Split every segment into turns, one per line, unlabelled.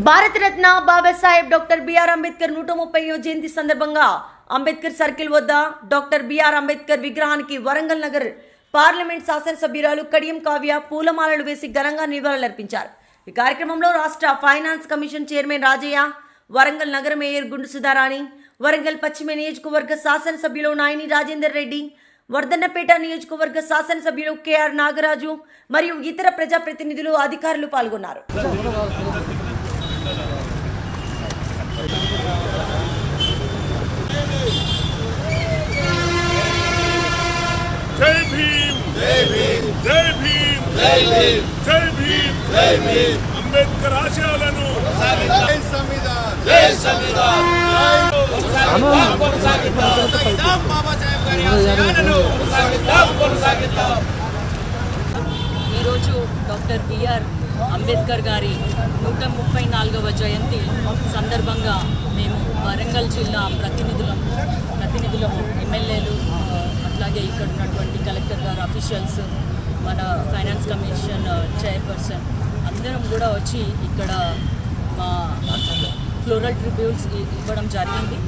Bharat Ratna Babasaheb doctor BR Ambedkar 130వ జయంతి సందర్భంగా Ambedkar circle వద్ద doctor BR Ambedkar విగ్రహానికి వరంగల్ నగర్ పార్లమెంట్ శాసనసభ్యురాలు కడియం కావ్య పూలమాలలు వేసి ఘనంగా నివాళులర్పించారు. ఈ కార్యక్రమంలో రాష్ట్ర finance commission chairman Rajaiah, Warangal నగర మేయర్ గుండు సుధారాణి, వరంగల్ పశ్చిమ నియోజకవర్గ శాసనసభ్యులు నాయని రాజేందర్ రెడ్డి, వర్ధన్నపేట నియోజకవర్గ శాసనసభ్యులు కేఆర్ నాగరాజు మరియు ఇతర ప్రజాప్రతినిధులు, అధికారులు పాల్గొన్నారు.
జై భీమ్, జై భీమ్, జై భీమ్, జై భీమ్, జై భీమ్, జై భీమ్. అంబేద్కర్ ఆశయాలను జై సంవిధాన్, జై సంవిధాన్.
ఈరోజు డాక్టర్ బిఆర్ అంబేద్కర్ గారి 134వ జయంతి సందర్భంగా మేము వరంగల్ జిల్లా ప్రతినిధులము, ఎమ్మెల్యేలు, అట్లాగే ఇక్కడ ఉన్నటువంటి కలెక్టర్ గారు, అఫీషియల్స్, మన ఫైనాన్స్ కమిషన్ చైర్పర్సన్ అందరం కూడా వచ్చి ఇక్కడ మా ఫ్లోరల్ ట్రిబ్యూట్స్ ఇవ్వడం జరిగింది.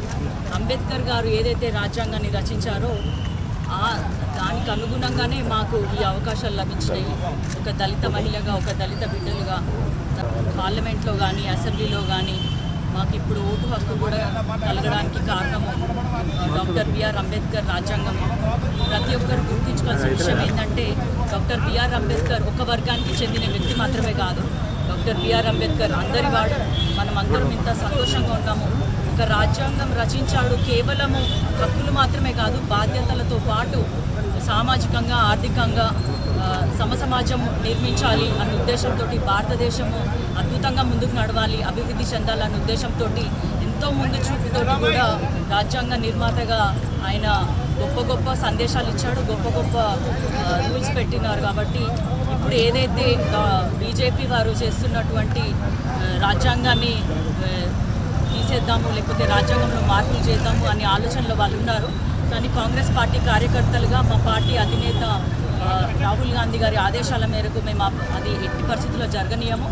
అంబేద్కర్ గారు ఏదైతే రాజ్యాంగాన్ని రచించారో దానికి అనుగుణంగానే మాకు ఈ అవకాశాలు లభించినాయి. ఒక దళిత మహిళగా, ఒక దళిత బిడ్డలుగా పార్లమెంట్లో కానీ, అసెంబ్లీలో కానీ మాకు ఇప్పుడు ఓటు హక్కు కూడా కలగడానికి కారణము డాక్టర్ బిఆర్ అంబేద్కర్ రాజ్యాంగం. ప్రతి ఒక్కరు గుర్తించుకోవాల్సిన విషయం ఏంటంటే, డాక్టర్ బిఆర్ అంబేద్కర్ ఒక వర్గానికి చెందిన వ్యక్తి మాత్రమే కాదు. డాక్టర్ బిఆర్ అంబేద్కర్ అందరివాడు. మనం అందరం ఇంత సంతోషంగా ఉన్నాము. ఒక రాజ్యాంగం రచించాడు. కేవలము హక్కులు మాత్రమే కాదు, బాధ్యతలతో పాటు సామాజికంగా, ఆర్థికంగా సమసమాజం నిర్మించాలి అన్న ఉద్దేశంతో భారతదేశము అద్భుతంగా ముందుకు నడవాలి, అభివృద్ధి చెందాలన్న ఉద్దేశంతో ఎంతో ముందు చూపుతోటి కూడా రాజ్యాంగ నిర్మాతగా ఆయన గొప్ప గొప్ప సందేశాలు ఇచ్చాడు, గొప్ప గొప్ప రూల్స్ పెట్టినారు. కాబట్టి ఇప్పుడు ఏదైతే బీజేపీ వారు చేస్తున్నటువంటి రాజ్యాంగాన్ని తీసేద్దాము, లేకపోతే రాజ్యాంగంలో మార్పులు చేద్దాము అనే ఆలోచనలో వాళ్ళు ఉన్నారు. కానీ కాంగ్రెస్ పార్టీ కార్యకర్తలుగా మా పార్టీ అధినేత రాహుల్ గాంధీ గారి ఆదేశాల మేరకు మేము అది ఎట్టి పరిస్థితుల్లో జరగనీయము.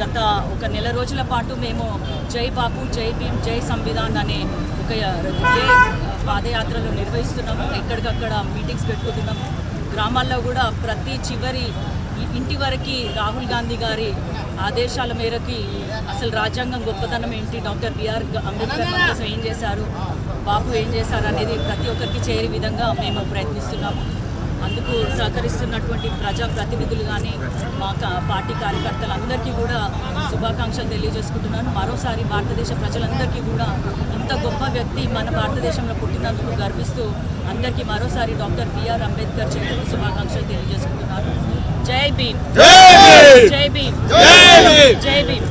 గత ఒక నెల రోజుల పాటు మేము జై బాపు, జై భీమ్, జై సంవిధాన్ అనే ఒక పాదయాత్రలు నిర్వహిస్తున్నాము. ఎక్కడికక్కడ మీటింగ్స్ పెట్టుకుంటున్నాము. గ్రామాల్లో కూడా ప్రతి చివరి ఇంటి వరకు రాహుల్ గాంధీ గారి ఆదేశాల మేరకి అసలు రాజ్యాంగం గొప్పతనం ఏంటి, డాక్టర్ బిఆర్ అంబేద్కర్ కోసం ఏం చేశారు, బాపు ఏం చేశారు అనేది ప్రతి ఒక్కరికి చేరే విధంగా మేము ప్రయత్నిస్తున్నాము. అందుకు సహకరిస్తున్నటువంటి ప్రజాప్రతినిధులు కానీ, మా పార్టీ కార్యకర్తలందరికీ కూడా శుభాకాంక్షలు తెలియజేసుకుంటున్నాను. మరోసారి భారతదేశ ప్రజలందరికీ కూడా ఇంత గొప్ప వ్యక్తి మన భారతదేశంలో పుట్టినందుకు గర్విస్తూ అందరికీ మరోసారి డాక్టర్ బిఆర్ అంబేద్కర్ జయంతి శుభాకాంక్షలు తెలియజేసుకుంటున్నాను. జై భీమ్, జై భీమ్, జై భీమ్, జై భీమ్.